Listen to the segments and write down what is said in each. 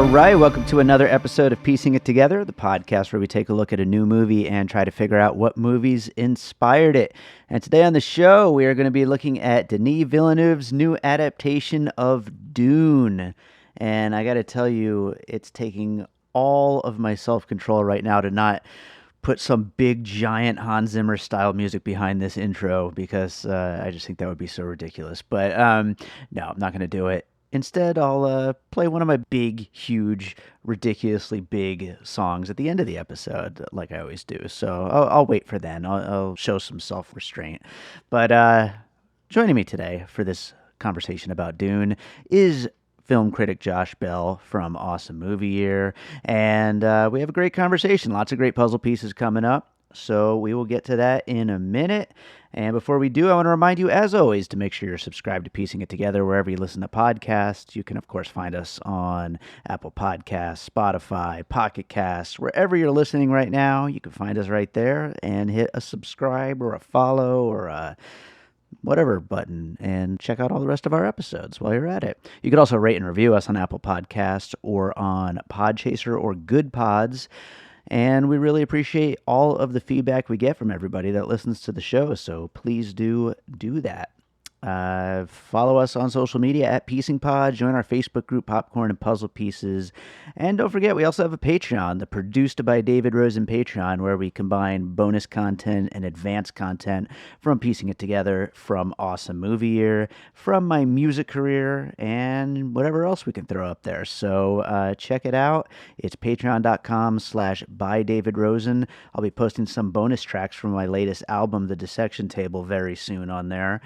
right, welcome to another episode of Piecing It Together, the podcast where we take a look at a new movie and try to figure out what movies inspired it. And today on the show, we are going to be looking at Denis Villeneuve's new adaptation of Dune. And I got to tell you, it's taking all of my self-control right now to not put some big, giant Hans Zimmer style music behind this intro because I just think that would be so ridiculous. But no, I'm not going to do it. Instead, I'll play one of my big, huge, ridiculously big songs at the end of the episode, like I always do. So I'll wait for then. I'll show some self-restraint. But joining me today for this conversation about Dune is film critic Josh Bell from Awesome Movie Year. And we have a great conversation. Lots of great puzzle pieces coming up. So we will get to that in a minute. And before we do, I want to remind you, as always, to make sure you're subscribed to Piecing It Together wherever you listen to podcasts. You can, of course, find us on Apple Podcasts, Spotify, Pocket Casts, wherever you're listening right now. You can find us right there and hit a subscribe or a follow or a whatever button and check out all the rest of our episodes while you're at it. You could also rate and review us on Apple Podcasts or on Podchaser or Good Pods. And we really appreciate all of the feedback we get from everybody that listens to the show, so please do that. Follow us on social media at Piecing Pod. Join our Facebook group, Popcorn and Puzzle Pieces. And don't forget, we also have a Patreon, the Produced by David Rosen Patreon, where we combine bonus content and advanced content from Piecing It Together, from Awesome Movie Year, from my music career, and whatever else we can throw up there. So check it out. It's patreon.com/bydavidrosen. I'll be posting some bonus tracks from my latest album, The Dissection Table, very soon on there.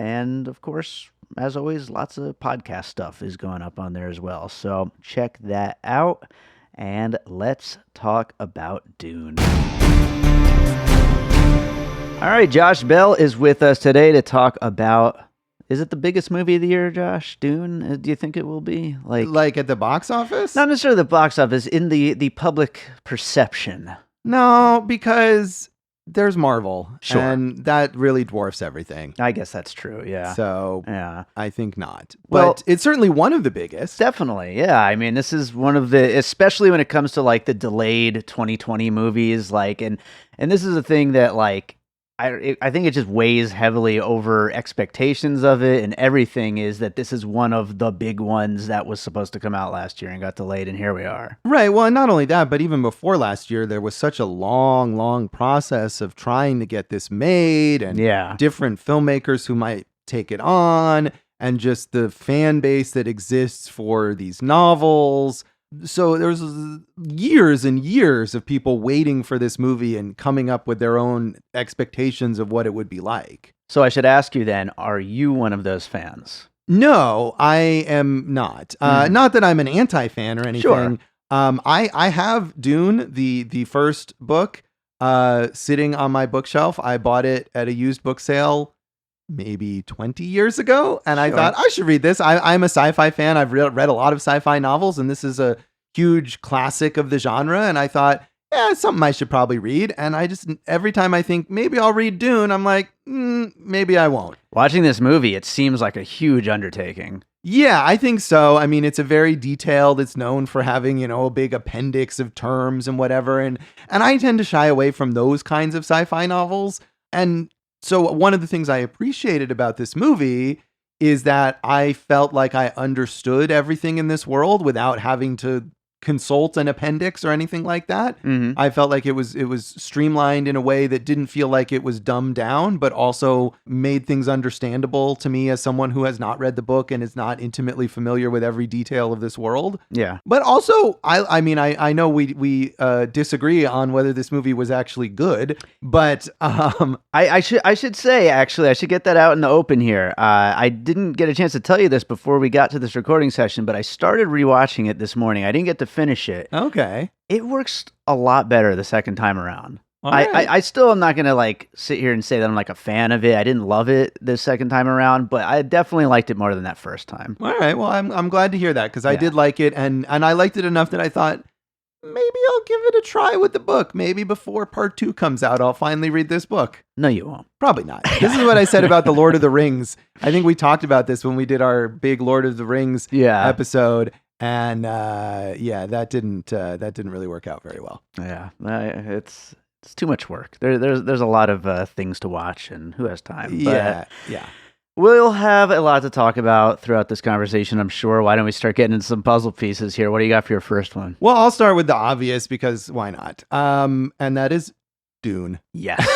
And of course, as always, lots of podcast stuff is going up on there as well. So check that out and let's talk about Dune. All right, Josh Bell is with us today to talk about, is it the biggest movie of the year, Josh? Dune? Do you think it will be? Like at the box office? Not necessarily the box office, in the public perception. No, because there's Marvel, sure, and that really dwarfs everything. I guess that's true, yeah. So, yeah, I think not. Well, but it's certainly one of the biggest. Definitely, yeah. I mean, this is one of the, especially when it comes to like the delayed 2020 movies, like, and this is a thing that like, I think it just weighs heavily over expectations of it, and everything is that this is one of the big ones that was supposed to come out last year and got delayed, and here we are. Right, well, and not only that, but even before last year, there was such a long process of trying to get this made, and different filmmakers who might take it on, and just the fan base that exists for these novels. So there's years and years of people waiting for this movie and coming up with their own expectations of what it would be like. So I should ask you then, are you one of those fans? No, I am not. Not that I'm an anti-fan or anything. Sure. I have Dune, the first book, sitting on my bookshelf. I bought it at a used book sale maybe 20 years ago, and I thought I should read this. I'm a sci-fi fan. I've read a lot of sci-fi novels, and this is a huge classic of the genre, and I thought, yeah, it's something I should probably read. And I just, every time I think maybe I'll read Dune, I'm like, maybe I won't. Watching this movie, it seems like a huge undertaking. Yeah, I think so. I mean, it's a very detailed, it's known for having, a big appendix of terms and whatever, and I tend to shy away from those kinds of sci-fi novels. And so one of the things I appreciated about this movie is that I felt like I understood everything in this world without having to consult an appendix or anything like that. Mm-hmm. I felt like it was streamlined in a way that didn't feel like it was dumbed down, but also made things understandable to me as someone who has not read the book and is not intimately familiar with every detail of this world. Yeah. But also, I mean, I know we disagree on whether this movie was actually good, but I should say, actually, I should get that out in the open here. I didn't get a chance to tell you this before we got to this recording session, but I started rewatching it this morning. I didn't get to finish it. Okay. It works a lot better the second time around. Right. I still am not going to like sit here and say that I'm like a fan of it. I didn't love it the second time around, but I definitely liked it more than that first time. All right. Well, I'm glad to hear that, because I did like it, and I liked it enough that I thought, maybe I'll give it a try with the book. Maybe before part 2 comes out, I'll finally read this book. No, you won't. Probably not. This is what I said about the Lord of the Rings. I think we talked about this when we did our big Lord of the Rings episode. And that didn't really work out very well. Yeah, it's too much work. There's a lot of things to watch, and who has time? Yeah. We'll have a lot to talk about throughout this conversation, I'm sure. Why don't we start getting into some puzzle pieces here? What do you got for your first one? Well, I'll start with the obvious because why not? And that is Dune. Yes.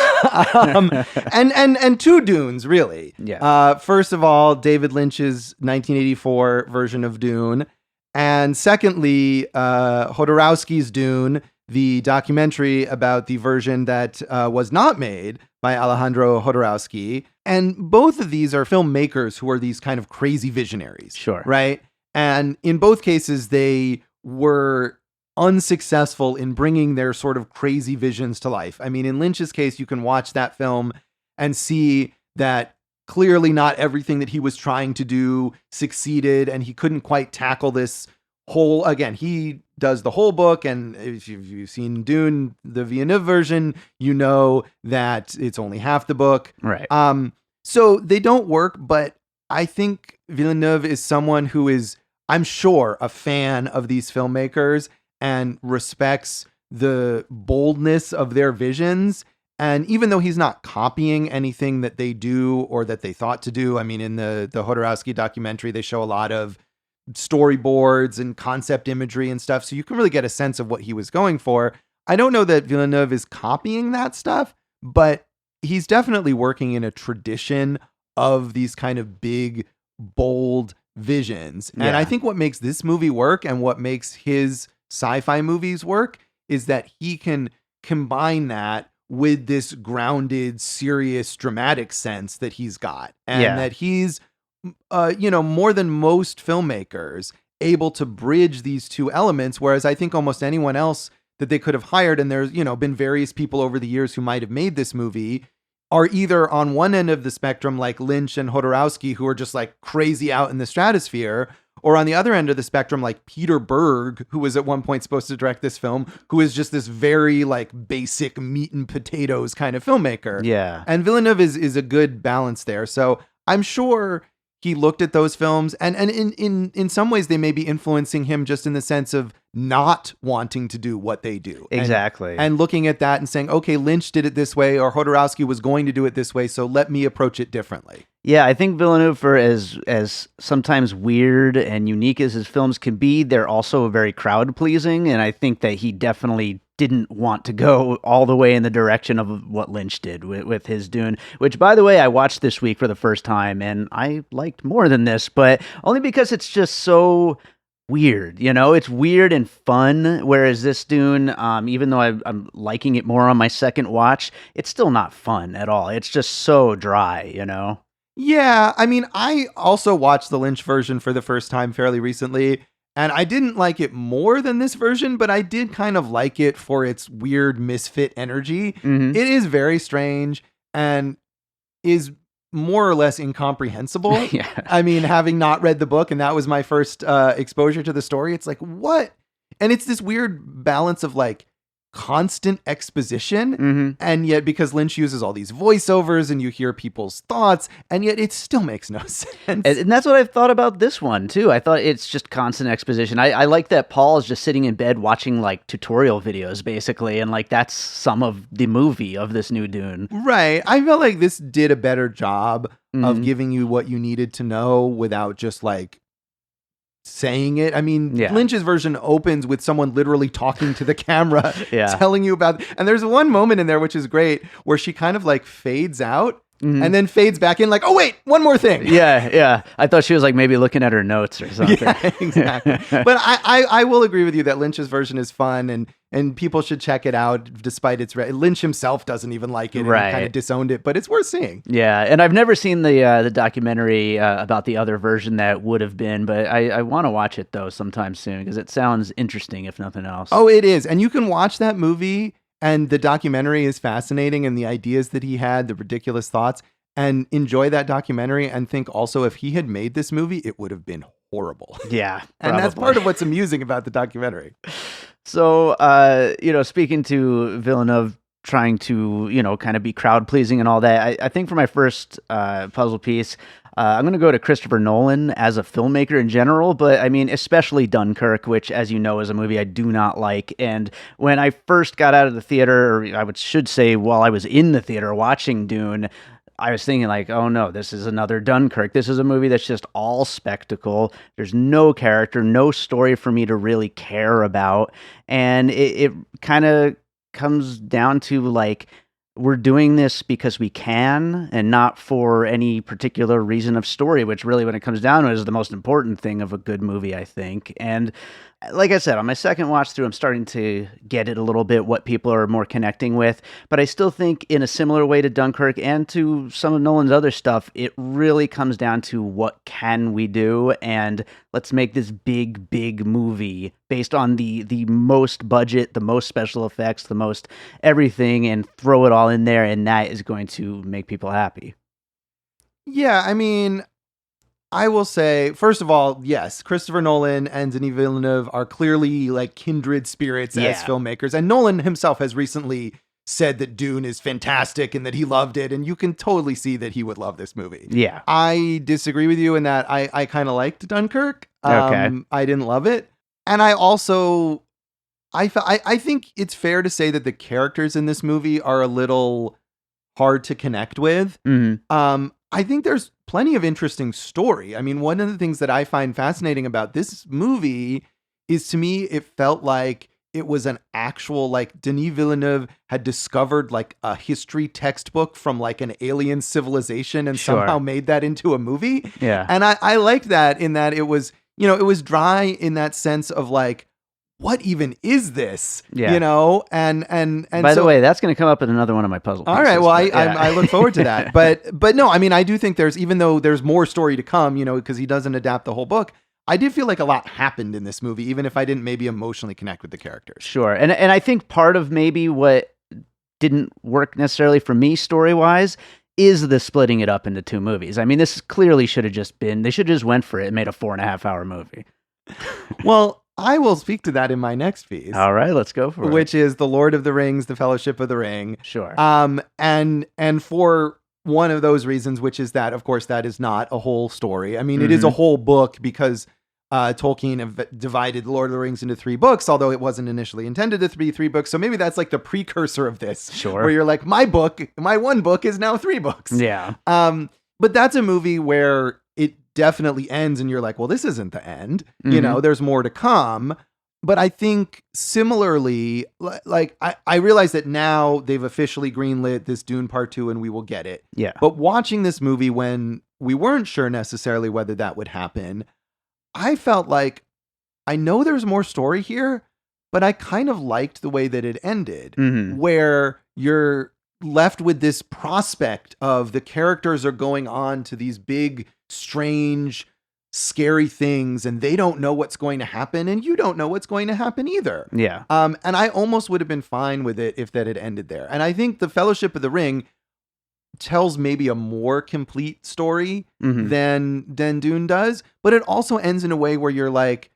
And two Dunes, really. Yeah. First of all, David Lynch's 1984 version of Dune. And secondly, Jodorowsky's Dune, the documentary about the version that was not made by Alejandro Jodorowsky. And both of these are filmmakers who are these kind of crazy visionaries. Sure. Right? And in both cases, they were unsuccessful in bringing their sort of crazy visions to life. I mean, in Lynch's case, you can watch that film and see that clearly not everything that he was trying to do succeeded, and he couldn't quite tackle this whole, again, he does the whole book, and if you've seen Dune, the Villeneuve version, you know that it's only half the book. Right. So they don't work, but I think Villeneuve is someone who is, I'm sure, a fan of these filmmakers and respects the boldness of their visions. And even though he's not copying anything that they do or that they thought to do, I mean, in the Jodorowsky documentary, they show a lot of storyboards and concept imagery and stuff. So you can really get a sense of what he was going for. I don't know that Villeneuve is copying that stuff, but he's definitely working in a tradition of these kind of big, bold visions. Yeah. And I think what makes this movie work and what makes his sci-fi movies work is that he can combine that with this grounded, serious, dramatic sense that he's got. And that he's, more than most filmmakers, able to bridge these two elements. Whereas I think almost anyone else that they could have hired, and there's, been various people over the years who might have made this movie, are either on one end of the spectrum, like Lynch and Jodorowsky, who are just like crazy out in the stratosphere, or on the other end of the spectrum, like Peter Berg, who was at one point supposed to direct this film, who is just this very like basic meat and potatoes kind of filmmaker. Yeah. And Villeneuve is a good balance there. So I'm sure he looked at those films, and in some ways they may be influencing him just in the sense of not wanting to do what they do. Exactly. And looking at that and saying, okay, Lynch did it this way, or Jodorowsky was going to do it this way, so let me approach it differently. Yeah, I think Villeneuve, for as sometimes weird and unique as his films can be, they're also very crowd pleasing, and I think that he definitely didn't want to go all the way in the direction of what Lynch did with his Dune, which, by the way, I watched this week for the first time, and I liked more than this, but only because it's just so weird. It's weird and fun, whereas this Dune, even though I'm liking it more on my second watch, it's still not fun at all. It's just so dry, Yeah, I mean, I also watched the Lynch version for the first time fairly recently, and I didn't like it more than this version, but I did kind of like it for its weird misfit energy. Mm-hmm. It is very strange and is more or less incomprehensible. Yeah. I mean, having not read the book, and that was my first exposure to the story, it's like, what? And it's this weird balance of like constant exposition, and yet because Lynch uses all these voiceovers and you hear people's thoughts, and yet it still makes no sense. And that's what I've thought about this one too. I thought it's just constant exposition. I like that Paul is just sitting in bed watching like tutorial videos basically, and like that's some of the movie of this new Dune. Right. I felt like this did a better job of giving you what you needed to know without just like saying it. I mean, Lynch's version opens with someone literally talking to the camera, telling you about, and there's one moment in there which is great where she kind of like fades out and then fades back in like, oh wait, one more thing. Yeah. I thought she was like maybe looking at her notes or something. Yeah, exactly. But I will agree with you that Lynch's version is fun, and people should check it out despite its Lynch himself doesn't even like it, and he kind of disowned it, but it's worth seeing. Yeah, and I've never seen the documentary about the other version that would have been, but I want to watch it though sometime soon because it sounds interesting if nothing else. Oh, it is. And you can watch that movie, and the documentary is fascinating, and the ideas that he had, the ridiculous thoughts, and enjoy that documentary and think also if he had made this movie, it would have been horrible. Yeah. And that's part of what's amusing about the documentary. So, speaking to Villeneuve trying to, kind of be crowd pleasing and all that, I think for my first puzzle piece, I'm going to go to Christopher Nolan as a filmmaker in general, but I mean, especially Dunkirk, which, as you know, is a movie I do not like. And when I first got out of the theater, or should say while I was in the theater watching Dune, I was thinking like, oh no, this is another Dunkirk. This is a movie that's just all spectacle. There's no character, no story for me to really care about. And it kind of comes down to like, we're doing this because we can and not for any particular reason of story, which really, when it comes down to it, is the most important thing of a good movie, I think. And like I said, on my second watch through, I'm starting to get it a little bit, what people are more connecting with. But I still think in a similar way to Dunkirk and to some of Nolan's other stuff, it really comes down to what can we do? And let's make this big, big movie based on the most budget, the most special effects, the most everything, and throw it all in there. And that is going to make people happy. Yeah, I mean, I will say, first of all, yes, Christopher Nolan and Denis Villeneuve are clearly like kindred spirits as filmmakers. And Nolan himself has recently said that Dune is fantastic and that he loved it. And you can totally see that he would love this movie. Yeah. I disagree with you in that I kind of liked Dunkirk. Okay. I didn't love it. And I also, I think it's fair to say that the characters in this movie are a little hard to connect with. Mm-hmm. I think there's plenty of interesting story. I mean, one of the things that I find fascinating about this movie is, to me, it felt like it was an actual, like, Denis Villeneuve had discovered like a history textbook from like an alien civilization and somehow made that into a movie. Yeah. And I liked that, in that it was, you know, it was dry in that sense of like, what even is this? Yeah. You know, and by the way, that's going to come up in another one of my puzzle pieces. All right. Well, I look forward to that. But no, I mean, I do think even though there's more story to come, you know, because he doesn't adapt the whole book, I did feel like a lot happened in this movie, even if I didn't maybe emotionally connect with the characters. Sure. And I think part of maybe what didn't work necessarily for me story-wise is the splitting it up into two movies. I mean, this clearly should have just been, they should have just went for it and made a 4.5-hour movie. Well, I will speak to that in my next piece. All right, let's go for it. Which is The Lord of the Rings, The Fellowship of the Ring. Sure. And for one of those reasons, which is that, of course, that is not a whole story. I mean, it is a whole book because Tolkien divided The Lord of the Rings into 3 books, although it wasn't initially intended to be 3 books. So maybe that's like the precursor of this. Sure. Where you're like, my one book is now 3 books. Yeah. But that's a movie where it definitely ends and you're like, well, this isn't the end. You know, there's more to come. But I think similarly, like I realize that now they've officially greenlit this Dune Part 2 and we will get it. Yeah. But watching this movie when we weren't sure necessarily whether that would happen, I felt like, I know there's more story here, but I kind of liked the way that it ended, where you're left with this prospect of the characters are going on to these big, strange, scary things, and they don't know what's going to happen, and you don't know what's going to happen either. Yeah. And I almost would have been fine with it if that had ended there. And I think The Fellowship of the Ring tells maybe a more complete story than Dune does, but it also ends in a way where you're like,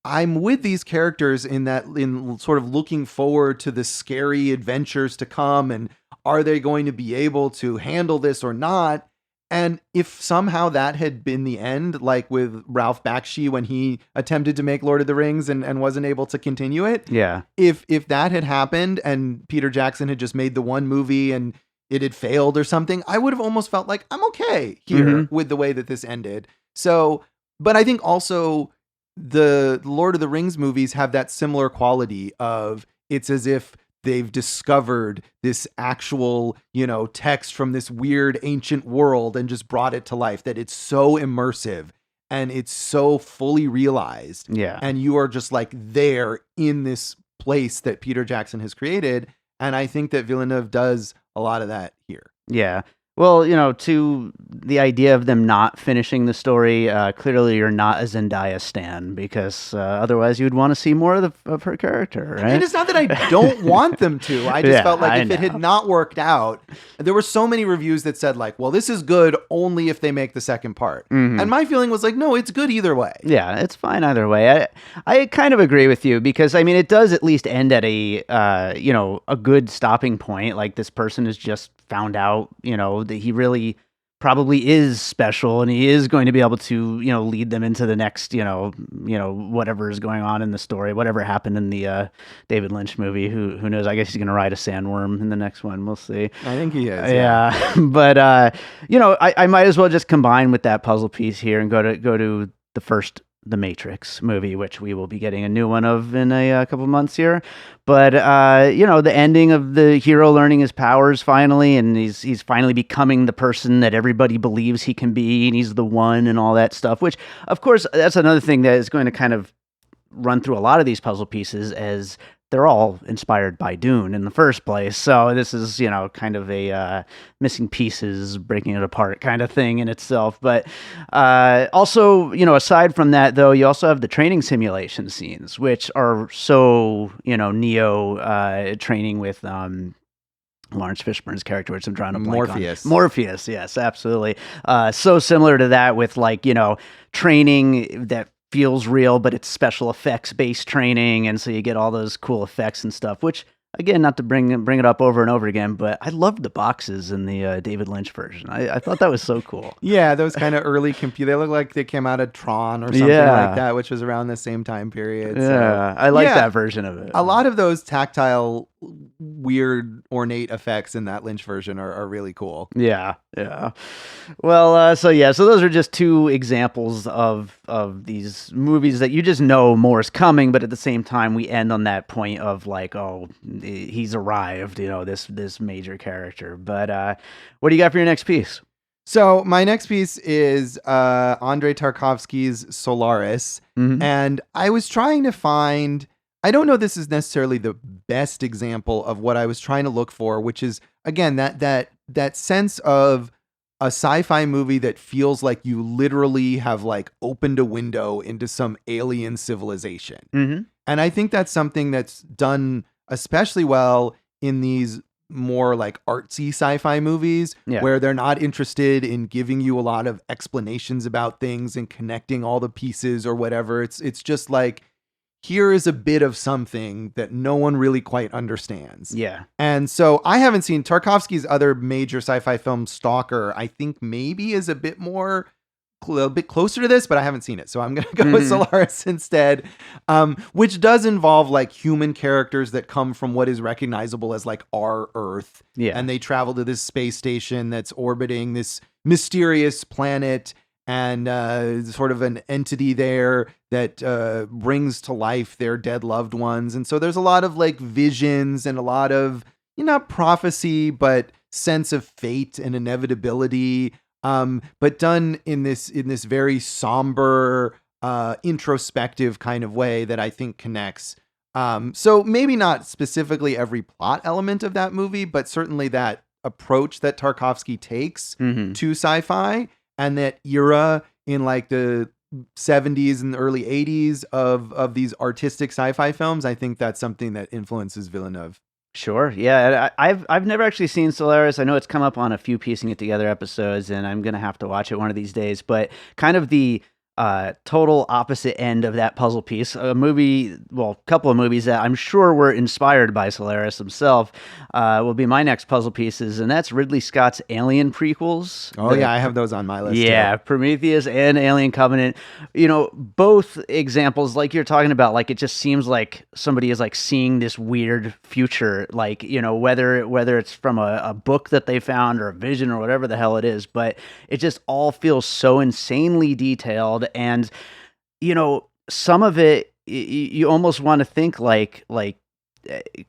I'm with these characters in sort of looking forward to the scary adventures to come, and are they going to be able to handle this or not? And if somehow that had been the end, like with Ralph Bakshi when he attempted to make Lord of the Rings and wasn't able to continue it. Yeah. If that had happened and Peter Jackson had just made the one movie and it had failed or something, I would have almost felt like I'm okay here with the way that this ended. So, but I think also the Lord of the Rings movies have that similar quality of, it's as if they've discovered this actual, you know, text from this weird ancient world and just brought it to life, that it's so immersive and it's so fully realized. Yeah. And you are just like there in this place that Peter Jackson has created. And I think that Villeneuve does a lot of that here. Yeah. Well, you know, to the idea of them not finishing the story, clearly you're not a Zendaya stan, because otherwise you'd want to see more of her character, right? And it's not that I don't want them to. I just felt like if it had not worked out, there were so many reviews that said like, well, this is good only if they make the second part. And my feeling was like, no, it's good either way. Yeah, it's fine either way. I kind of agree with you, because I mean, it does at least end at a, you know, a good stopping point. Like, this person has just found out, you know, that he really probably is special, and he is going to be able to, lead them into the next, whatever is going on in the story, whatever happened in the David Lynch movie. Who knows? I guess he's going to ride a sandworm in the next one. We'll see. I think he is. Yeah. But I might as well just combine with that puzzle piece here and go to the Matrix movie, which we will be getting a new one of in a couple months here. But the ending of the hero learning his powers finally, and he's finally becoming the person that everybody believes he can be, and he's the one and all that stuff, which of course that's another thing that is going to kind of run through a lot of these puzzle pieces, as they're all inspired by Dune in the first place. So this is, kind of a missing pieces, breaking it apart kind of thing in itself. But also, aside from that, though, you also have the training simulation scenes, which are so, Neo training with Lawrence Fishburne's character, which I'm trying to blank Morpheus. on. Morpheus, yes, absolutely. So similar to that with, like, training that feels real, but it's special effects based training, and so you get all those cool effects and stuff, which, again, not to bring it up over and over again, but I loved the boxes in the David Lynch version. I thought that was so cool. Yeah, those kind of early they look like they came out of Tron or something like that, which was around the same time period. Yeah, so. I like that version of it. A lot of those tactile, weird, ornate effects in that Lynch version are really cool. Yeah. Well, so those are just two examples of these movies that you just know more is coming, but at the same time, we end on that point of like, oh, he's arrived, this major character. But what do you got for your next piece? So my next piece is Andrei Tarkovsky's Solaris, and I was trying to find. I don't know this is necessarily the best example of what I was trying to look for, which is, again, that sense of a sci-fi movie that feels like you literally have like opened a window into some alien civilization. Mm-hmm. And I think that's something that's done especially well in these more like artsy sci-fi movies, where they're not interested in giving you a lot of explanations about things and connecting all the pieces or whatever. It's just like, here is a bit of something that no one really quite understands. Yeah. And so I haven't seen Tarkovsky's other major sci-fi film, Stalker, I think maybe is a bit closer to this, but I haven't seen it. So I'm going to go with Solaris instead, which does involve like human characters that come from what is recognizable as like our Earth. Yeah. And they travel to this space station that's orbiting this mysterious planet, and sort of an entity there that brings to life their dead loved ones. And so there's a lot of like visions and a lot of, not prophecy, but sense of fate and inevitability, but done in this very somber, introspective kind of way that I think connects. So maybe not specifically every plot element of that movie, but certainly that approach that Tarkovsky takes to sci-fi, and that era in like the 70s and the early 80s of these artistic sci-fi films, I think that's something that influences Villeneuve. Sure. Yeah. I've never actually seen Solaris. I know it's come up on a few Piecing It Together episodes, and I'm going to have to watch it one of these days, but kind of the total opposite end of that puzzle piece. A couple of movies that I'm sure were inspired by Solaris himself will be my next puzzle pieces, and that's Ridley Scott's Alien prequels. Oh, yeah, I have those on my list. Yeah, too. Prometheus and Alien Covenant. Both examples, like you're talking about, like it just seems like somebody is like seeing this weird future, like, whether it's from a book that they found or a vision or whatever the hell it is, but it just all feels so insanely detailed. And, some of it, you almost want to think like,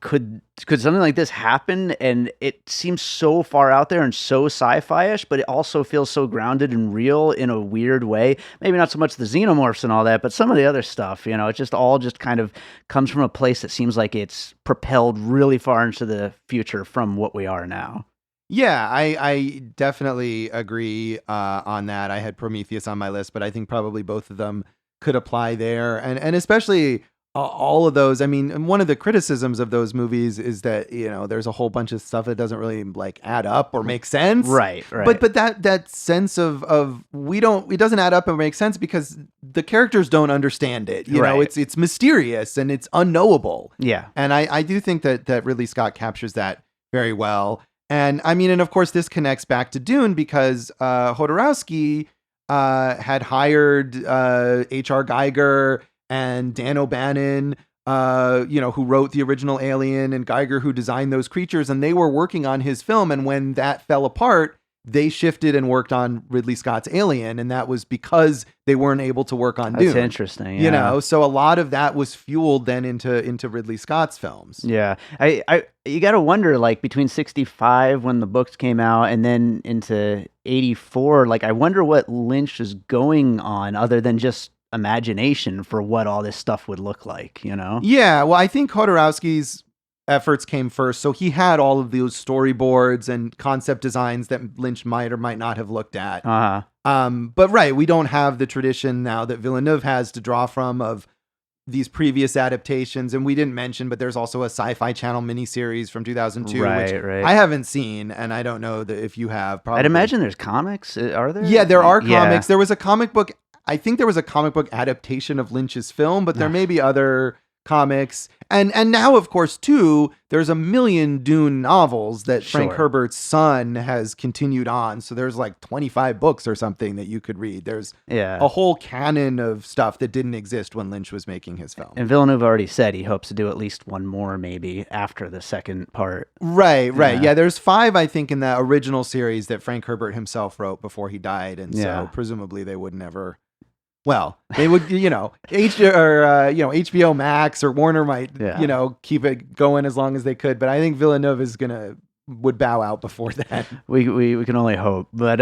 could something like this happen? And it seems so far out there and so sci-fi-ish, but it also feels so grounded and real in a weird way. Maybe not so much the xenomorphs and all that, but some of the other stuff, it just all just kind of comes from a place that seems like it's propelled really far into the future from what we are now. Yeah, I definitely agree on that. I had Prometheus on my list, but I think probably both of them could apply there. And especially all of those. I mean, one of the criticisms of those movies is that, there's a whole bunch of stuff that doesn't really like add up or make sense. Right. But that sense of it doesn't add up and make sense because the characters don't understand it. It's mysterious and it's unknowable. Yeah. And I do think that Ridley Scott captures that very well. And I mean, and of course, this connects back to Dune because Jodorowsky had hired H.R. Geiger and Dan O'Bannon, who wrote the original Alien, and Geiger, who designed those creatures, and they were working on his film. And when that fell apart, they shifted and worked on Ridley Scott's Alien, and that was because they weren't able to work on Dune. That's interesting. Yeah. So a lot of that was fueled then into Ridley Scott's films. Yeah, you got to wonder, like, between 65 when the books came out and then into 84, like, I wonder what Lynch is going on other than just imagination for what all this stuff would look like, Yeah, well, I think Jodorowsky's efforts came first, so he had all of those storyboards and concept designs that Lynch might or might not have looked at. But right, we don't have the tradition now that Villeneuve has to draw from of these previous adaptations. And we didn't mention, but there's also a Sci-Fi Channel miniseries from 2002, which I haven't seen, and I don't know that if you have. Probably. I'd imagine there's comics. Are there? Yeah, there are comics. There was a comic book. I think there was a comic book adaptation of Lynch's film, but there may be other comics. And now, of course, too, there's a million Dune novels that Frank Herbert's son has continued on. So there's like 25 books or something that you could read. There's a whole canon of stuff that didn't exist when Lynch was making his film. And Villeneuve already said he hopes to do at least one more, maybe, after the second part. Right. Yeah, there's 5, I think, in that original series that Frank Herbert himself wrote before he died. And so presumably they would never... Well, they would, HBO Max or Warner might, keep it going as long as they could. But I think Villeneuve would bow out before that. We can only hope. But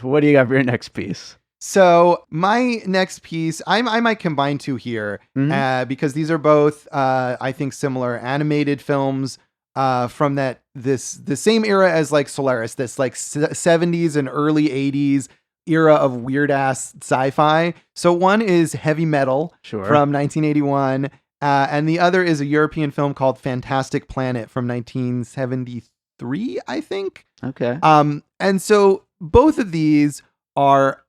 what do you got for your next piece? So my next piece, I might combine 2 here because these are both, I think, similar animated films from the same era as like Solaris, this like 70s and early 80s era of weird ass sci-fi. So one is Heavy Metal from 1981, and the other is a European film called Fantastic Planet from 1973, I think. Okay. And so both of these are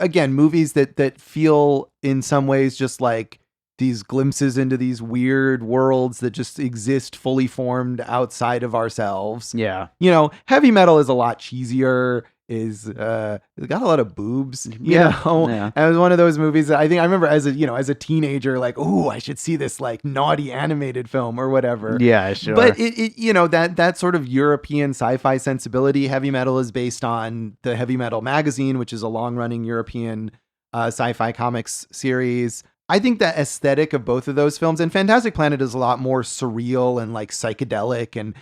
again movies that feel in some ways just like these glimpses into these weird worlds that just exist fully formed outside of ourselves. Yeah. Heavy Metal is a lot cheesier. It's got a lot of boobs, you know. And it was one of those movies that I think I remember as a teenager, like, oh, I should see this like naughty animated film or whatever. Yeah, sure. But it that sort of European sci-fi sensibility. Heavy Metal is based on the Heavy Metal magazine, which is a long-running European sci-fi comics series. I think that aesthetic of both of those films, and Fantastic Planet is a lot more surreal and like psychedelic, and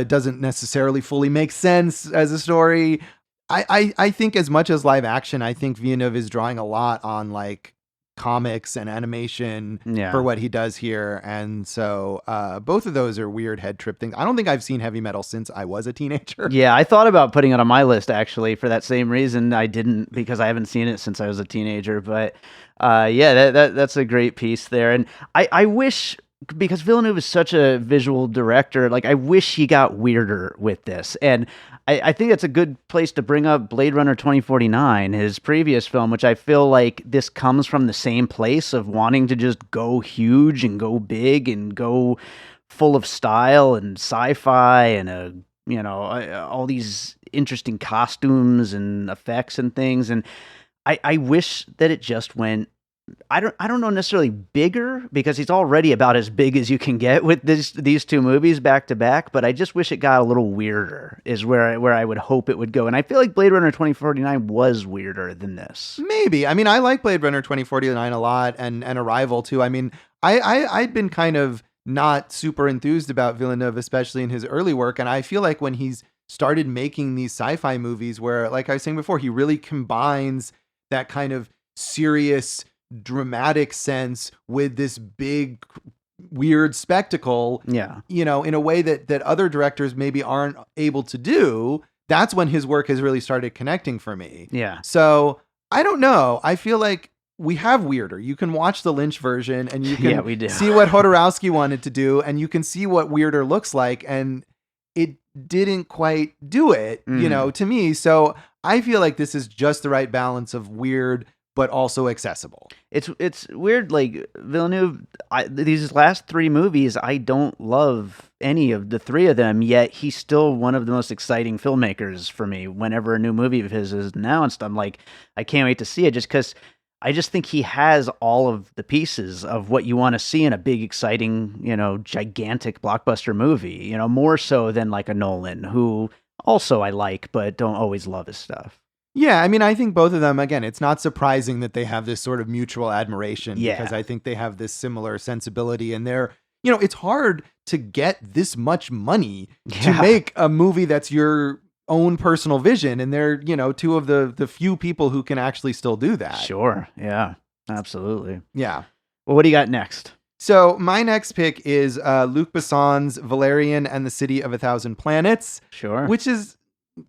doesn't necessarily fully make sense as a story. I think as much as live action, I think Villeneuve is drawing a lot on like comics and animation for what he does here. And so both of those are weird head trip things. I don't think I've seen Heavy Metal since I was a teenager. Yeah, I thought about putting it on my list actually for that same reason. I didn't, because I haven't seen it since I was a teenager. But that's a great piece there. And I wish... because Villeneuve is such a visual director, like I wish he got weirder with this. And I think it's a good place to bring up Blade Runner 2049, his previous film, which I feel like this comes from the same place of wanting to just go huge and go big and go full of style and sci-fi and all these interesting costumes and effects and things. And I wish that it just went, I don't know necessarily bigger, because he's already about as big as you can get with these 2 movies back to back, but I just wish it got a little weirder is where I would hope it would go. And I feel like Blade Runner 2049 was weirder than this. Maybe. I mean, I like Blade Runner 2049 a lot, and Arrival too. I mean, I'd been kind of not super enthused about Villeneuve, especially in his early work, and I feel like when he's started making these sci-fi movies where, like I was saying before, he really combines that kind of serious dramatic sense with this big weird spectacle, in a way that other directors maybe aren't able to do. That's when his work has really started connecting for me. So I don't know, I feel like we have weirder. You can watch the Lynch version and you can see what Jodorowsky wanted to do, and you can see what weirder looks like, and it didn't quite do it, to me. So I feel like this is just the right balance of weird but also accessible. It's weird, like Villeneuve. These last three movies, I don't love any of the three of them. Yet he's still one of the most exciting filmmakers for me. Whenever a new movie of his is announced, I'm like, I can't wait to see it, just because I just think he has all of the pieces of what you want to see in a big, exciting, gigantic blockbuster movie. More so than like a Nolan, who also I like, but don't always love his stuff. Yeah, I mean, I think both of them, again, it's not surprising that they have this sort of mutual admiration Yeah. because I think they have this similar sensibility, and it's hard to get this much money to Yeah. make a movie that's your own personal vision, and they're, two of the few people who can actually still do that. Sure. Yeah, absolutely. Yeah. Well, what do you got next? So my next pick is Luc Besson's Valerian and the City of a Thousand Planets, Sure. which is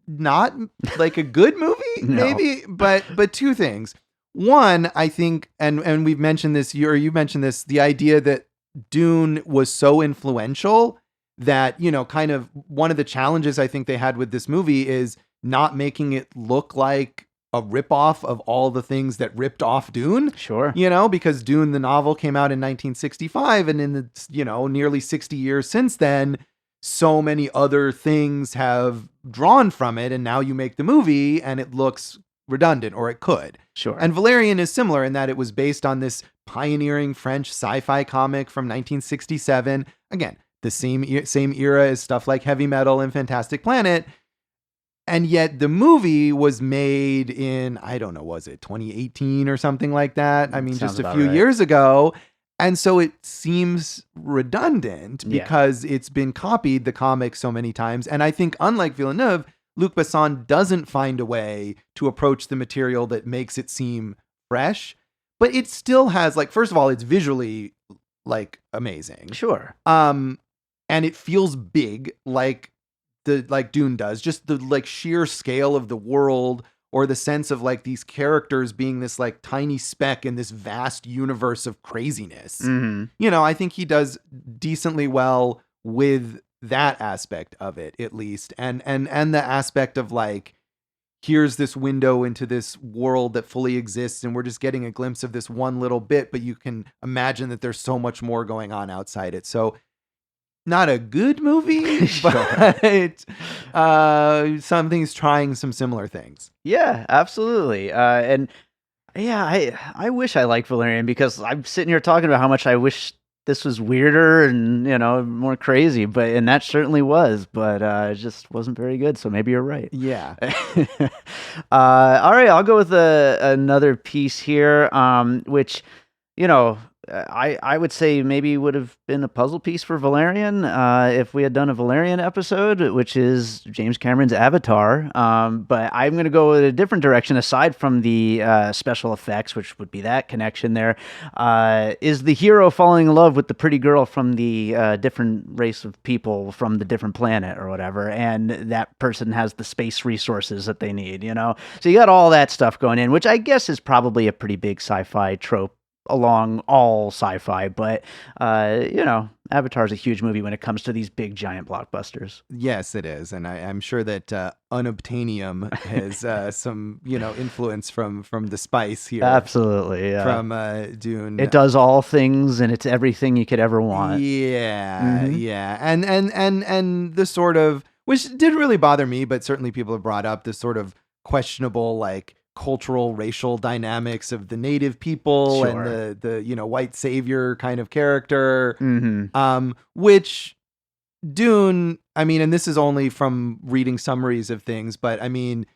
not like a good movie, No. maybe, but two things. One, I think, and we've mentioned this, you mentioned this, the idea that Dune was so influential that, kind of one of the challenges I think they had with this movie is not making it look like a ripoff of all the things that ripped off Dune. Sure. Because Dune, the novel, came out in 1965, and in the, nearly 60 years since then, so many other things have drawn from it, and now you make the movie and it looks redundant, or it could. Sure. And Valerian is similar in that it was based on this pioneering French sci-fi comic from 1967. Again, the same era as stuff like Heavy Metal and Fantastic Planet. And yet the movie was made in, I don't know, was it 2018 or something like that? I mean, Sounds just a about few right. years ago. And so it seems redundant Yeah. because it's been copied, the comic, so many times. And I think, unlike Villeneuve, Luc Besson doesn't find a way to approach the material that makes it seem fresh. But it still has, like, first of all, it's visually, like, amazing. Sure. And it feels big, like Dune does. Just the like sheer scale of the world, or the sense of like these characters being this like tiny speck in this vast universe of craziness. Mm-hmm. I think he does decently well with that aspect of it, at least. And the aspect of like, here's this window into this world that fully exists, and we're just getting a glimpse of this one little bit, but you can imagine that there's so much more going on outside it. So not a good movie, but something's trying some similar things. Yeah, absolutely. And yeah, I wish I liked Valerian, because I'm sitting here talking about how much I wish this was weirder and, more crazy, and that certainly was, but it just wasn't very good. So maybe you're right. Yeah. All right, I'll go with another piece here, which, I would say maybe would have been a puzzle piece for Valerian if we had done a Valerian episode, which is James Cameron's Avatar. But I'm going to go in a different direction aside from the special effects, which would be that connection there. Is the hero falling in love with the pretty girl from the different race of people from the different planet or whatever, and that person has the space resources that they need, So you got all that stuff going in, which I guess is probably a pretty big sci-fi trope along all sci-fi, but Avatar is a huge movie when it comes to these big giant blockbusters. Yes, it is, and I'm sure that unobtainium has some influence from the spice here. Absolutely, yeah. From Dune. It does all things, and it's everything you could ever want. Yeah, yeah, and the sort of, which didn't really bother me, but certainly people have brought up this sort of questionable like cultural racial dynamics of the native people. Sure. And the white savior kind of character, Mm-hmm. which Dune, I mean, and this is only from reading summaries of things, but I mean,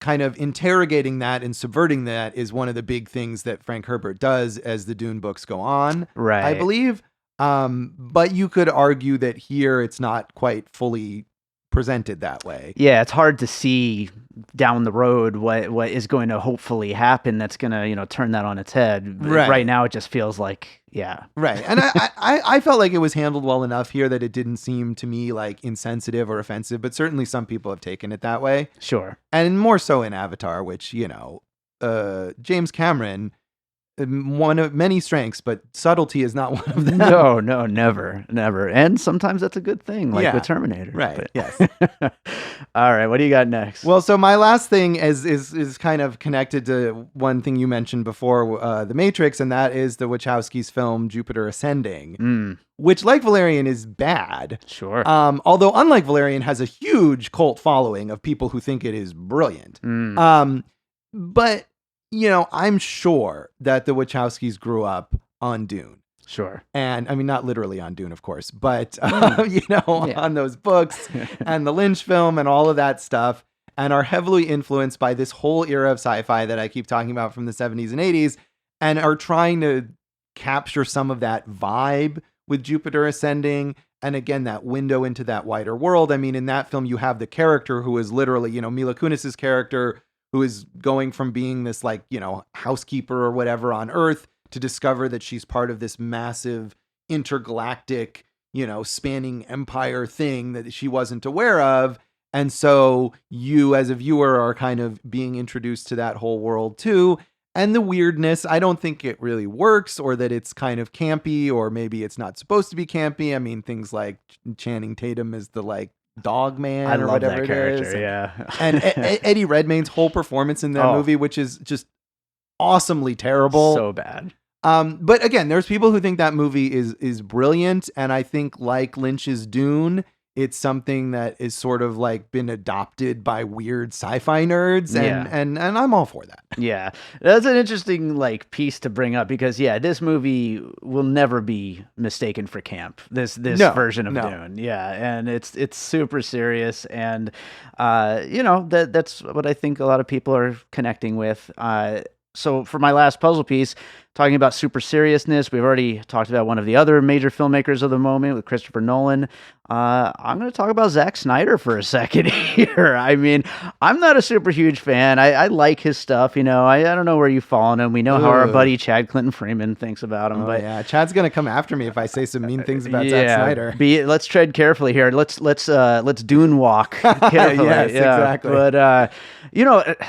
kind of interrogating that and subverting that is one of the big things that Frank Herbert does as the Dune books go on, Right. I believe. But you could argue that here it's not quite fully presented that way. Yeah, it's hard to see down the road what is going to hopefully happen that's going to, turn that on its head. Right. Right now, it just feels like, yeah. Right. And I felt like it was handled well enough here that it didn't seem to me like insensitive or offensive, but certainly some people have taken it that way. Sure. And more so in Avatar, which, James Cameron, one of many strengths, but subtlety is not one of them. No, never. And sometimes that's a good thing, like with Terminator. Right. But... Yes. All right. What do you got next? Well, so my last thing is kind of connected to one thing you mentioned before, The Matrix, and that is the Wachowskis' film Jupiter Ascending, which, like Valerian, is bad. Sure. Although, unlike Valerian, has a huge cult following of people who think it is brilliant. But I'm sure that the Wachowskis grew up on Dune. Sure. And I mean, not literally on Dune, of course, but, on those books and the Lynch film and all of that stuff, and are heavily influenced by this whole era of sci-fi that I keep talking about from the 70s and 80s, and are trying to capture some of that vibe with Jupiter Ascending. And again, that window into that wider world. I mean, in that film, you have the character who is literally, Mila Kunis's character, who is going from being this housekeeper or whatever on Earth to discover that she's part of this massive intergalactic, spanning empire thing that she wasn't aware of. And so you as a viewer are kind of being introduced to that whole world too. And the weirdness, I don't think it really works, or that it's kind of campy, or maybe it's not supposed to be campy. I mean, things like Channing Tatum is the dog man I or love whatever that it character, is. yeah. And Eddie Redmayne's whole performance in that movie, which is just awesomely terrible. So bad. But again, there's people who think that movie is brilliant. And I think, like Lynch's Dune, it's something that is sort of been adopted by weird sci-fi nerds. And I'm all for that. Yeah. That's an interesting piece to bring up, because this movie will never be mistaken for camp. This version of Dune. Yeah. And it's super serious. And, that's what I think a lot of people are connecting with. So for my last puzzle piece, talking about super seriousness, we've already talked about one of the other major filmmakers of the moment with Christopher Nolan. I'm going to talk about Zack Snyder for a second here. I mean, I'm not a super huge fan. I like his stuff. I don't know where you fall on him. We know how our buddy Chad Clinton Freeman thinks about him. But yeah, Chad's going to come after me if I say some mean things about Zack Snyder. Let's tread carefully here. Let's Dune walk carefully. Yes, exactly. But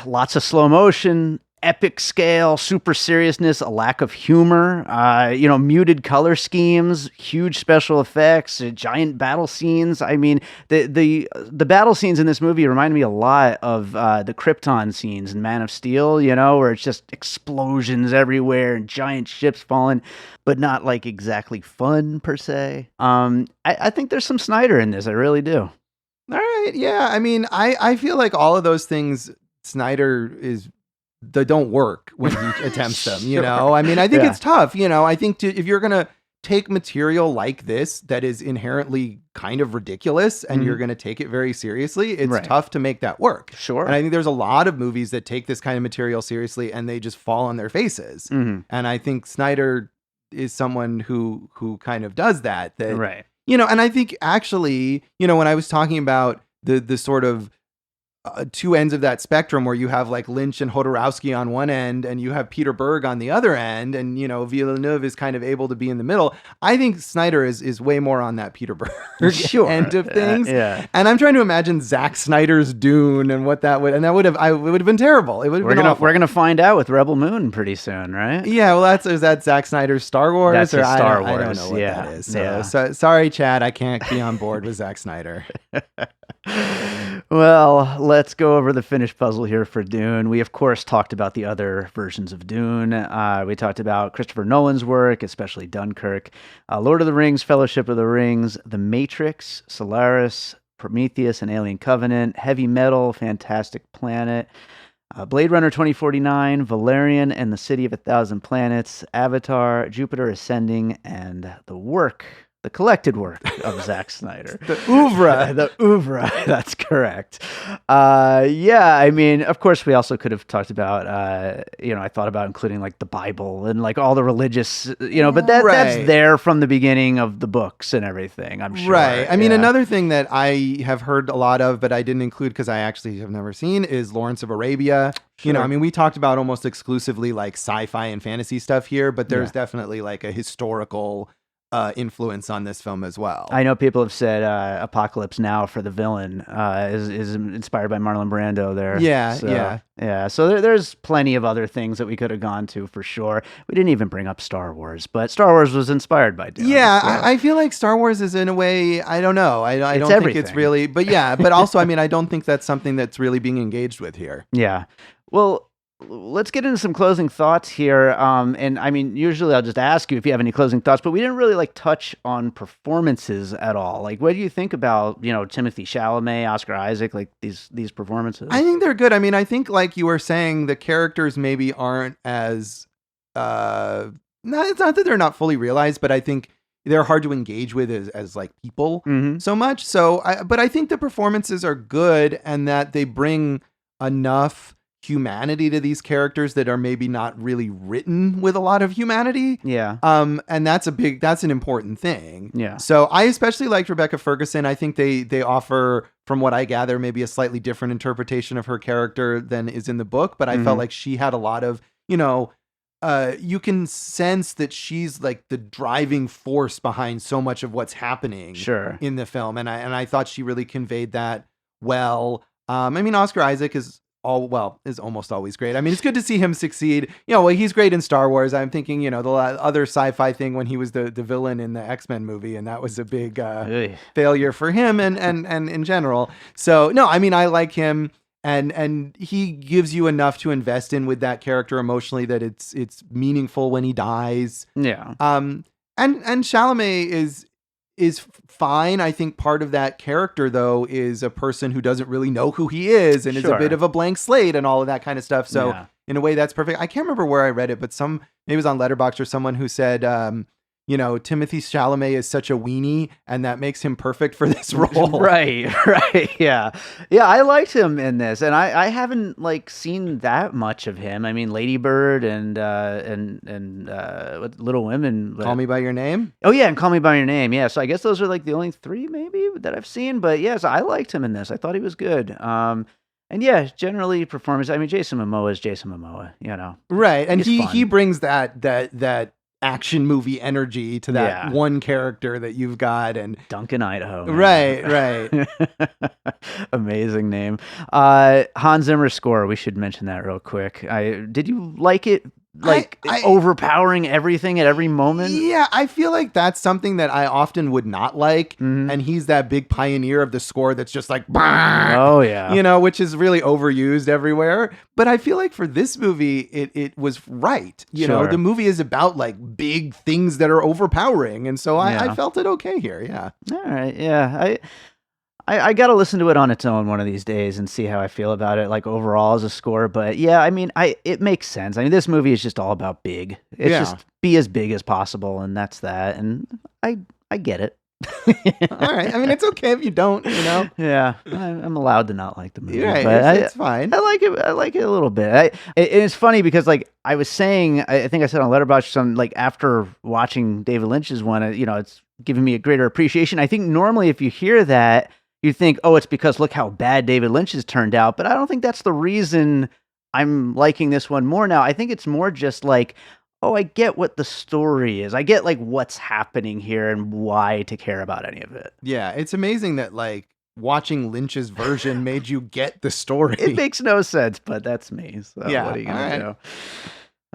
lots of slow motion, epic scale, super seriousness, a lack of humor, muted color schemes, huge special effects, giant battle scenes. I mean, the battle scenes in this movie remind me a lot of the Krypton scenes in Man of Steel, where it's just explosions everywhere and giant ships falling, but not exactly fun per se. I think there's some Snyder in this. I really do. All right. Yeah. I mean, I feel like all of those things Snyder they don't work when he attempts them, I mean, I think it's tough, I think if you're going to take material like this that is inherently kind of ridiculous and you're going to take it very seriously, it's tough to make that work. Sure. And I think there's a lot of movies that take this kind of material seriously and they just fall on their faces. And I think Snyder is someone who kind of does that. Right. And I think actually, when I was talking about the sort of two ends of that spectrum, where you have Lynch and Jodorowsky on one end and you have Peter Berg on the other end, and Villeneuve is kind of able to be in the middle. I think Snyder is way more on that Peter Berg end of things. Yeah. And I'm trying to imagine Zack Snyder's Dune and what that would, and that would have been terrible. It would have been awful. We're gonna find out with Rebel Moon pretty soon, right? Yeah, well, is that Zack Snyder's Star Wars? That's Star Wars. I don't know what that is. So sorry, Chad, I can't be on board with Zack Snyder. Well, let's go over the finished puzzle here for Dune. We, of course, talked about the other versions of Dune. We talked about Christopher Nolan's work, especially Dunkirk, Lord of the Rings, Fellowship of the Rings, The Matrix, Solaris, Prometheus and Alien Covenant, Heavy Metal, Fantastic Planet, Blade Runner 2049, Valerian and the City of a Thousand Planets, Avatar, Jupiter Ascending, and the collected work of Zack Snyder. The oeuvre. The oeuvre, that's correct. I mean, of course, we also could have talked about, I thought about including the Bible and all the religious, but that's there from the beginning of the books and everything, I'm sure. Right. I mean, another thing that I have heard a lot of, but I didn't include because I actually have never seen, is Lawrence of Arabia. Sure. I mean, we talked about almost exclusively sci-fi and fantasy stuff here, but there's definitely a historical influence on this film as well. I know people have said Apocalypse Now for the villain is inspired by Marlon Brando there. Yeah. So there's plenty of other things that we could have gone to for sure. We didn't even bring up Star Wars, but Star Wars was inspired by Dune. Yeah, so. I feel like Star Wars is in a way, I don't know. I don't think it's really, but yeah, but also, I mean, I don't think that's something that's really being engaged with here. Yeah. Well, let's get into some closing thoughts here. And I mean, usually I'll just ask you if you have any closing thoughts, but we didn't really like touch on performances at all. Like, what do you think about, Timothee Chalamet, Oscar Isaac, like these performances? I think they're good. I mean, I think like you were saying, the characters maybe aren't as, no, it's not that they're not fully realized, but I think they're hard to engage with as like people so much. So, but I think the performances are good and that they bring enough humanity to these characters that are maybe not really written with a lot of humanity. Yeah. And that's an important thing. Yeah. So I especially liked Rebecca Ferguson. I think they offer, from what I gather, maybe a slightly different interpretation of her character than is in the book. But I felt like she had a lot of, you can sense that she's like the driving force behind so much of what's happening in the film. And I thought she really conveyed that well. I mean, Oscar Isaac is almost always great. I mean, it's good to see him succeed. He's great in Star Wars. I'm thinking, the other sci-fi thing when he was the villain in the X-Men movie, and that was a big failure for him and in general. So, no, I mean, I like him, and he gives you enough to invest in with that character emotionally that it's meaningful when he dies. Yeah. And Chalamet is fine. I think part of that character, though, is a person who doesn't really know who he is and is a bit of a blank slate and all of that kind of stuff. So in a way, that's perfect. I can't remember where I read it, but maybe it was on Letterboxd or someone who said, Timothée Chalamet is such a weenie and that makes him perfect for this role. Right. Yeah. I liked him in this, and I haven't seen that much of him. I mean, Lady Bird and Little Women. Call Me by Your Name. Oh yeah, and Call Me by Your Name. Yeah. So I guess those are the only three maybe that I've seen. But yes, I liked him in this. I thought he was good. And yeah, generally performance. I mean, Jason Momoa is Jason Momoa. Right, and he brings that action movie energy to that one character that you've got, and Duncan, Idaho. Right. Amazing name. Hans Zimmer score. We should mention that real quick. Did you like it? Overpowering everything at every moment. Yeah, I feel like that's something that I often would not like. And he's that big pioneer of the score that's just like, oh yeah, which is really overused everywhere. But I feel like for this movie, it was right. The movie is about big things that are overpowering, and so I felt it okay here. Yeah. All right. Yeah. I got to listen to it on its own one of these days and see how I feel about it, overall as a score. But yeah, I mean, it makes sense. I mean, this movie is just all about big. It's just be as big as possible, and that's that. And I get it. All right. I mean, it's okay if you don't, Yeah, I'm allowed to not like the movie. Right, but it's fine. I like it. I like it a little bit. It's funny because I was saying, I think I said on Letterboxd, after watching David Lynch's one, it's giving me a greater appreciation. I think normally if you hear that, you think, oh, it's because look how bad David Lynch has turned out. But I don't think that's the reason I'm liking this one more now. I think it's more just oh, I get what the story is. I get what's happening here and why to care about any of it. Yeah, it's amazing that watching Lynch's version made you get the story. It makes no sense, but that's me. So what are you going to do?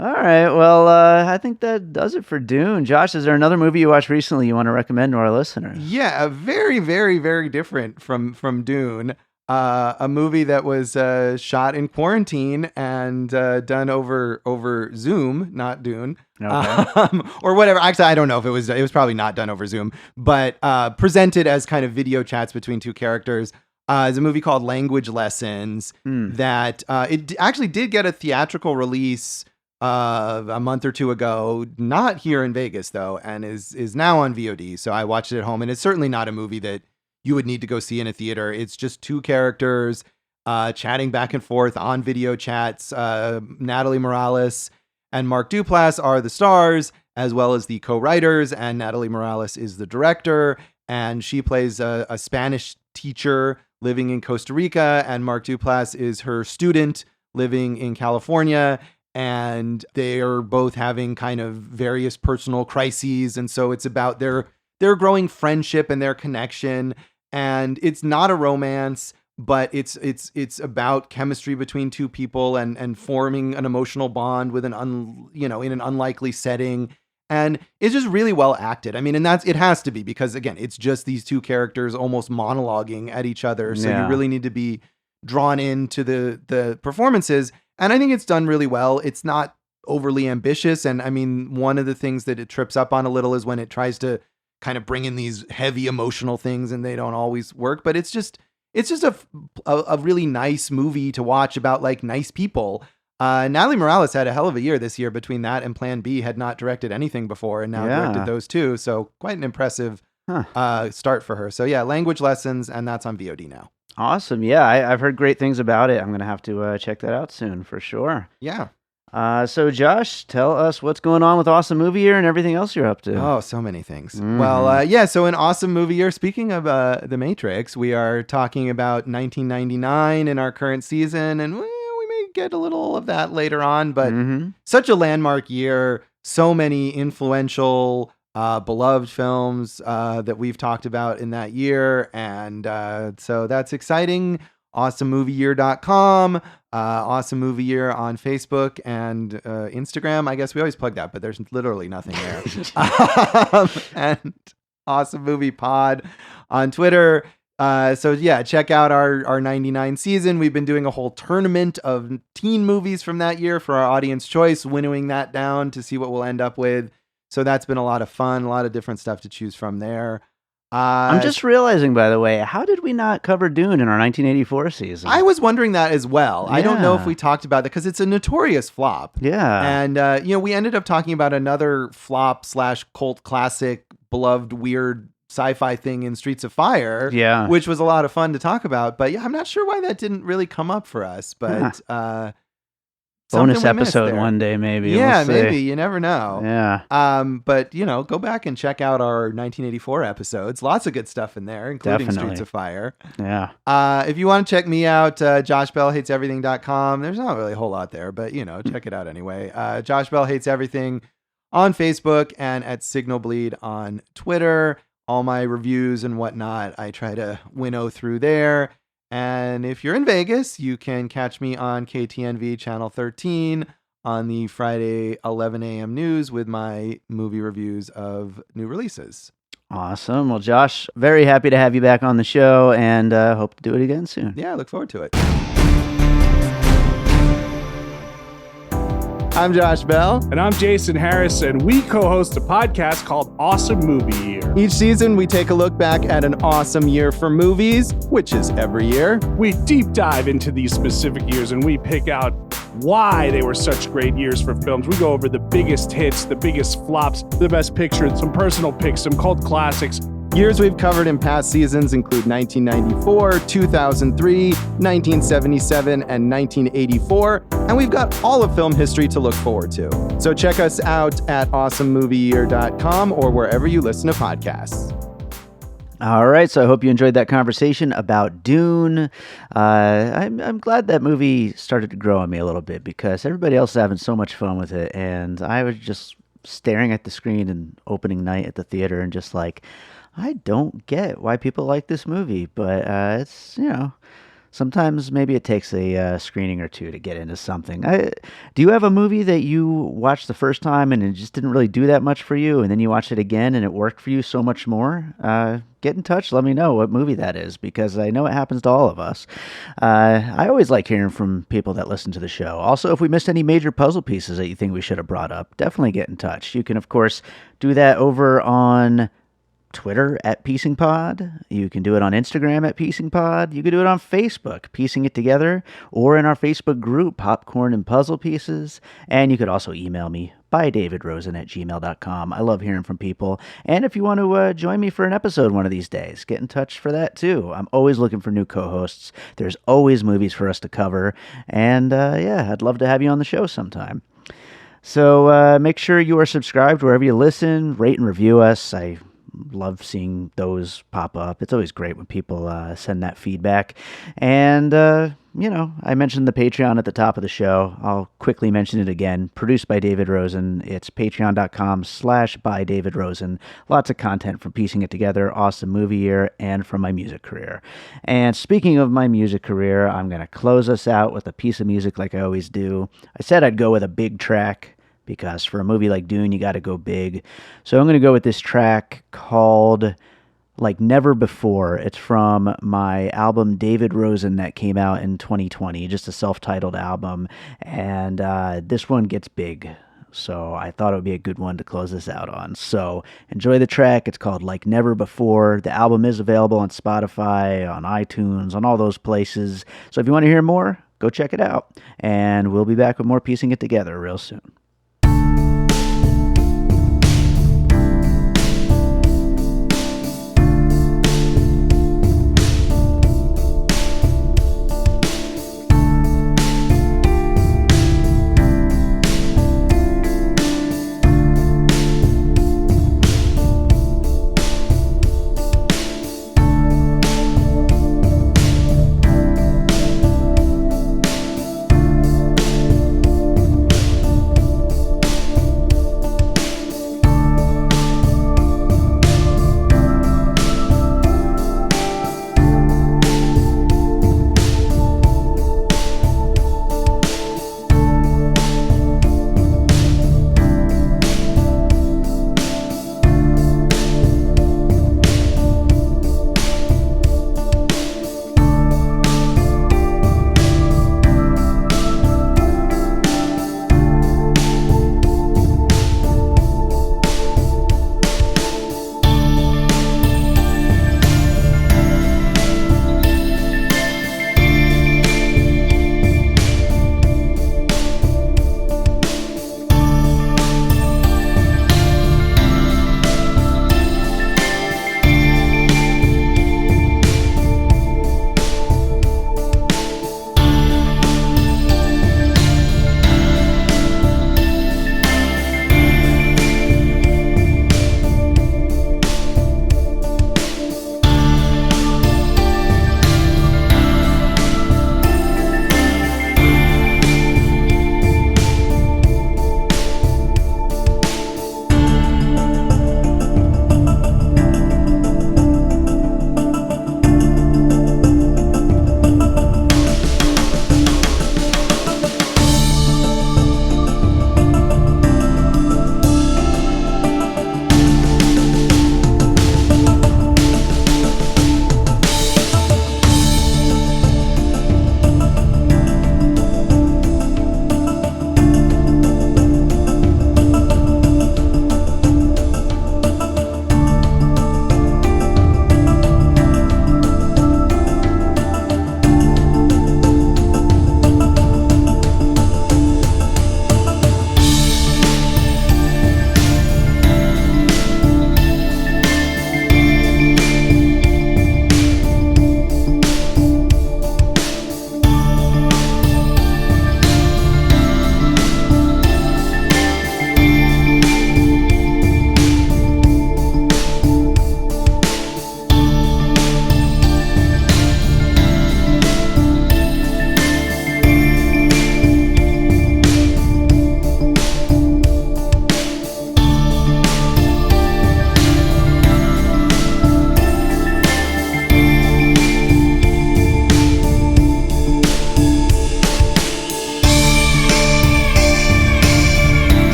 All right. Well, I think that does it for Dune. Josh, is there another movie you watched recently you want to recommend to our listeners? Yeah, very, very, very different from Dune. A movie that was shot in quarantine and done over Zoom, not Dune, or whatever. Actually, I don't know if it was probably not done over Zoom, but presented as kind of video chats between two characters. Is a movie called Language Lessons that it actually did get a theatrical release a month or two ago, not here in Vegas though, and is now on VOD. So I watched it at home, and it's certainly not a movie that you would need to go see in a theater. It's just two characters chatting back and forth on video chats. Natalie Morales and Mark Duplass are the stars, as well as the co-writers, and Natalie Morales is the director, and she plays a Spanish teacher living in Costa Rica, and Mark Duplass is her student living in California. and they are both having kind of various personal crises. And so it's about their growing friendship and their connection. And it's not a romance, but it's about chemistry between two people and forming an emotional bond with in an unlikely setting. And it's just really well acted. I mean, and it has to be, because again, it's just these two characters almost monologuing at each other. So you really need to be drawn into the performances. And I think it's done really well. It's not overly ambitious. And I mean, one of the things that it trips up on a little is when it tries to kind of bring in these heavy emotional things, and they don't always work. But it's just a really nice movie to watch about like nice people. Natalie Morales had a hell of a year this year. Between that and Plan B, had not directed anything before, and now directed those two. So quite an impressive start for her. So yeah, Language Lessons, and that's on VOD now. Awesome. Yeah, I've heard great things about it. I'm going to have to check that out soon for sure. Yeah. So Josh, tell us what's going on with Awesome Movie Year and everything else you're up to. Oh, so many things. Well, so in Awesome Movie Year, speaking of The Matrix, we are talking about 1999 in our current season, and we may get a little of that later on, but such a landmark year, so many influential, beloved films that we've talked about in that year, and so that's exciting. AwesomeMovieYear.com, Awesome Movie Year on Facebook and Instagram. I guess we always plug that, but there's literally nothing there. And Awesome Movie Pod on Twitter. So yeah, check out our 99 season. We've been doing a whole tournament of teen movies from that year for our audience choice, winnowing that down to see what we'll end up with. So that's been a lot of fun, a lot of different stuff to choose from there. I'm just realizing, by the way, how did we not cover Dune in our 1984 season? I was wondering that as well. Yeah. I don't know if we talked about that, because it's a notorious flop. Yeah. And, we ended up talking about another flop / cult classic, beloved, weird sci-fi thing in Streets of Fire. Yeah. Which was a lot of fun to talk about. But yeah, I'm not sure why that didn't really come up for us. But bonus episode one day, maybe. Yeah, maybe. You never know. Yeah. But go back and check out our 1984 episodes. Lots of good stuff in there, including Streets of Fire. Yeah. If you want to check me out, joshbellhateseverything.com. There's not really a whole lot there, but check it out anyway. Josh Bell Hates Everything on Facebook and at Signal Bleed on Twitter. All my reviews and whatnot, I try to winnow through there. And if you're in Vegas, you can catch me on KTNV Channel 13 on the Friday 11 a.m. news with my movie reviews of new releases. Awesome. Well, Josh, very happy to have you back on the show, and hope to do it again soon. Yeah, I look forward to it. I'm Josh Bell. And I'm Jason Harris, and we co-host a podcast called Awesome Movie Year. Each season, we take a look back at an awesome year for movies, which is every year. We deep dive into these specific years, and we pick out why they were such great years for films. We go over the biggest hits, the biggest flops, the best pictures, some personal picks, some cult classics. Years we've covered in past seasons include 1994, 2003, 1977, and 1984, and we've got all of film history to look forward to. So check us out at awesomemovieyear.com or wherever you listen to podcasts. All right, so I hope you enjoyed that conversation about Dune. I'm glad that movie started to grow on me a little bit, because everybody else is having so much fun with it, and I was just staring at the screen and opening night at the theater and just like, I don't get why people like this movie, but it's, sometimes maybe it takes a screening or two to get into something. Do you have a movie that you watched the first time and it just didn't really do that much for you, and then you watch it again and it worked for you so much more? Get in touch. Let me know what movie that is, because I know it happens to all of us. I always like hearing from people that listen to the show. Also, if we missed any major puzzle pieces that you think we should have brought up, definitely get in touch. You can, of course, do that over on Twitter at PiecingPod. You can do it on Instagram at PiecingPod. You can do it on Facebook, Piecing It Together, or in our Facebook group, Popcorn and Puzzle Pieces. And you could also email me by davidrosen@gmail.com. I love hearing from people. And if you want to join me for an episode one of these days, get in touch for that too. I'm always looking for new co-hosts. There's always movies for us to cover. And I'd love to have you on the show sometime. So make sure you are subscribed wherever you listen. Rate and review us. I love seeing those pop up. It's always great when people send that feedback. And, I mentioned the Patreon at the top of the show. I'll quickly mention it again. Produced by David Rosen. It's patreon.com/by David Rosen. Lots of content from piecing it together, awesome movie year, and from my music career. And speaking of my music career, I'm going to close us out with a piece of music like I always do. I said I'd go with a big track, because for a movie like Dune, you got to go big. So I'm going to go with this track called Like Never Before. It's from my album David Rosen that came out in 2020, just a self-titled album. And this one gets big. So I thought it would be a good one to close this out on. So enjoy the track. It's called Like Never Before. The album is available on Spotify, on iTunes, on all those places. So if you want to hear more, go check it out. And we'll be back with more Piecing It Together real soon.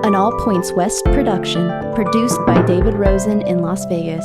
An All Points West production, produced by David Rosen in Las Vegas.